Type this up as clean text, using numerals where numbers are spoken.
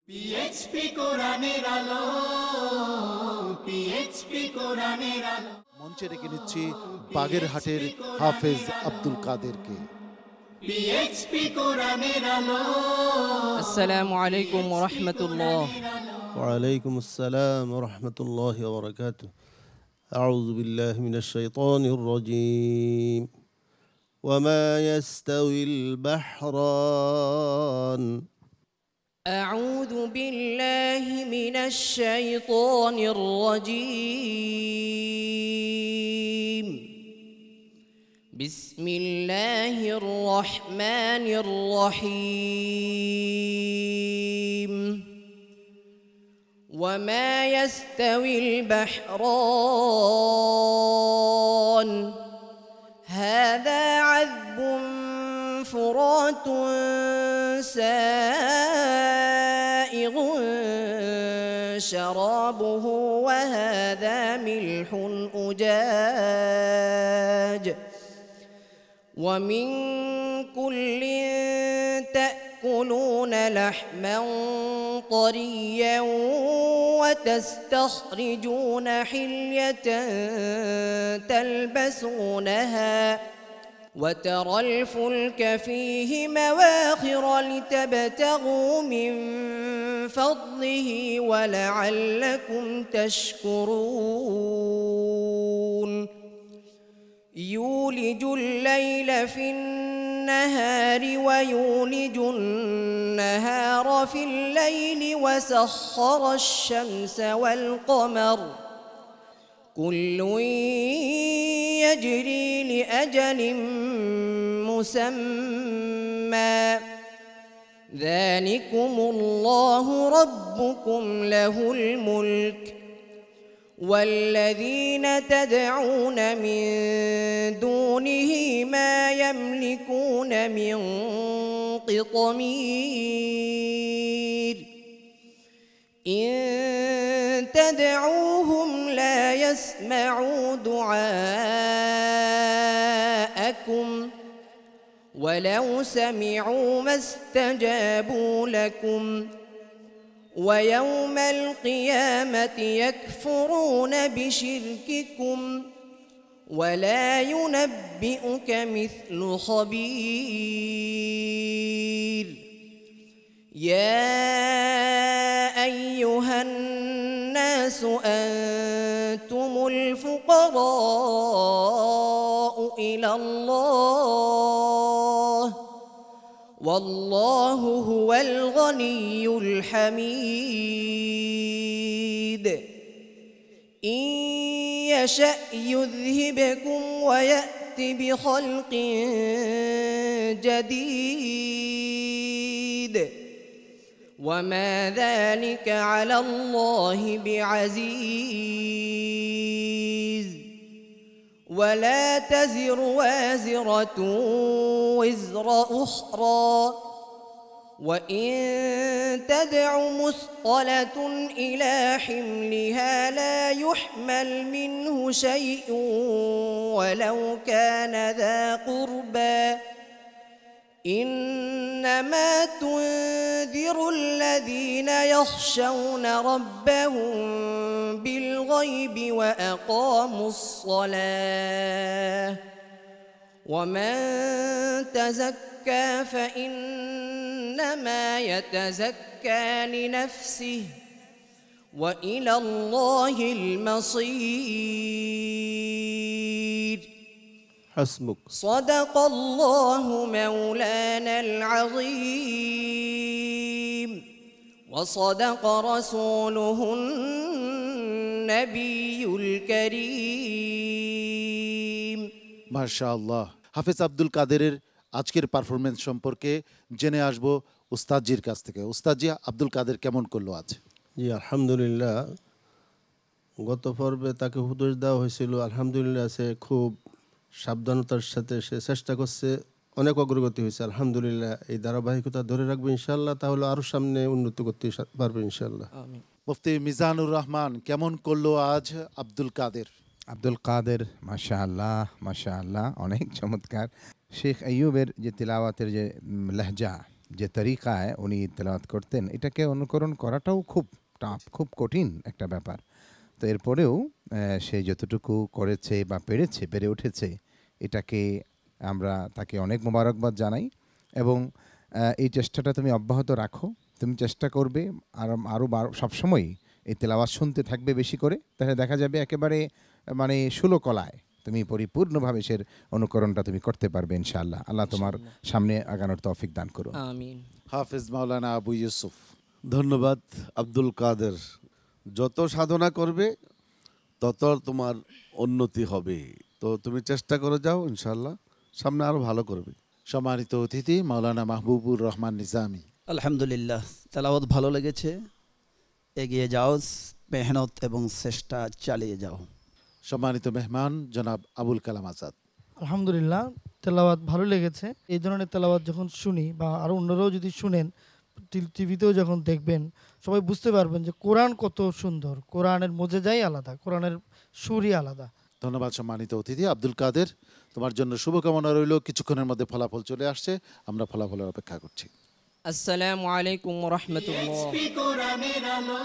পিএইচপি কোরআনের আলো, পিএইচপি কোরআনের আলো। মঞ্চে রেখে নিচ্ছি বাগেরহাটের হাফেজ আব্দুল কাদেরকে। পিএইচপি কোরআনের আলো। আসসালামু আলাইকুম ওয়া রাহমাতুল্লাহ। وعليكم السلام ورحمة الله وبركاته. أعوذ بالله من الشيطان الرجيم. وما يستوي البحران. أعوذ بالله من الشيطان الرجيم. بسم الله الرحمن الرحيم. وما يستوي البحران هذا عذب فرات سائغ شرابه وهذا ملح أجاج ومن كل تأكلون لحما طريا وتستخرجون حلية تلبسونها وترى الفلك فيه مواخر لتبتغوا من فضله ولعلكم تشكرون يولج الليل في النهار ويولج النهار في الليل وسخر الشمس والقمر كل يجري لأجل مسمى ذلكم الله ربكم له الملك والذين تدعون من دونه ما يملكون من قطمير إن تدعوهم لا يسمعوا دعاءكم ولو سمعوا ما استجابوا لكم ويوم القيامة يكفرون بشرككم ولا ينبئك مثل خبير يا أيها الناس أنتم الفقراء إلى الله والله هو الغني الحميد إن يشأ يذهبكم ويأت بخلق جديد وما ذلك على الله بعزيز ولا تزر وازرة وزر أخرى وإن تدع مثقلة إلى حملها لا يحمل منه شيء ولو كان ذا قربى إنما تنذر الذين يخشون ربهم بالغيب وأقاموا الصلاة ومن تزكى فإنما يتزكى لنفسه وإلى الله المصير حسبك. صدق الله مولانا العظيم وصدق رسوله النبي الكريم মাশাআল্লাহ। হাফেজ আব্দুল কাদেরের আজকের পারফরমেন্স সম্পর্কে জেনে আসবো উস্তাদজির কাছ থেকে। উস্তাদজি, আব্দুল কাদের কেমন করলো আজ? জি আলহামদুলিল্লাহ, গত পর্বে তাকে উপদেশ দেওয়া হয়েছিল। আলহামদুলিল্লাহ, সে খুব সাবধানতার সাথে সে চেষ্টা করছে, অনেক অগ্রগতি হয়েছে আলহামদুলিল্লাহ। এই ধারাবাহিকতা ধরে রাখবে ইনশাআল্লাহ, তাহলে আরও সামনে উন্নতি করতে পারবে ইনশাআল্লাহ। মুফতি মিজানুর রহমান, কেমন করলো আজ আব্দুল কাদের? আব্দুল কাদের মাশাআল্লাহ মাশাআল্লাহ, অনেক চমৎকার। শেখ আইয়ুবের যে তিলাওয়াতের যে লহজা, যে তরিকায় উনি তেলাওয়াত করতেন, এটাকে অনুকরণ করাটাও খুব টাফ, খুব কঠিন একটা ব্যাপার। তো এরপরেও সে যতটুকু করেছে বা পেরে উঠেছে, এটাকে আমরা তাকে অনেক মোবারকবাদ জানাই। এবং এই চেষ্টাটা তুমি অব্যাহত রাখো, তুমি চেষ্টা করবে আরও সবসময়ই এই তেলাওয়াত শুনতে থাকবে বেশি করে, তাহলে দেখা যাবে একেবারে মানে সুলকলায় তুমি পরিপূর্ণভাবে সে অনুকরণটা তুমি করতে পারবে ইনশাআল্লাহ। আল্লাহ তোমার সামনে আগানোর তৌফিক দান করুন। আমিন। হাফেজ মাওলানা আবু ইউসুফ। ধন্যবাদ আব্দুল কাদের। যত সাধনা করবে তত তোমার উন্নতি হবে, তো তুমি চেষ্টা করে যাও, ইনশাআল্লাহ সামনে আরো ভালো করবে। সম্মানিত অতিথি মাওলানা মাহবুবুর রহমান নিজামী। আলহামদুলিল্লাহ, তেলাওয়াত ভালো লেগেছে, এগিয়ে যাও, মেহনত এবং চেষ্টা চালিয়ে যাও। সম্মানিত মেহমান জনাব আবুল কালাম আজাদ। আলহামদুলিল্লাহ, তেলাওয়াত ভালো লেগেছে। এই ধরনের তেলাওয়াত যখন শুনি বা আরও অন্যরাও যদি শুনেন, টিভিতেও যখন দেখবেন, সবাই বুঝতে পারবেন যে কোরআন কত সুন্দর, কোরআনের মজেজাই আলাদা, কোরআনের সুরই আলাদা। ধন্যবাদ সম্মানিত অতিথি। আব্দুল কাদের, তোমার জন্য শুভকামনা রইল। কিছুক্ষণের মধ্যে ফলাফল চলে আসছে, আমরা ফলাফলের অপেক্ষা করছি। আসসালামু আলাইকুম ওয়া রাহমাতুল্লাহ। PHP কোরআনের আলো।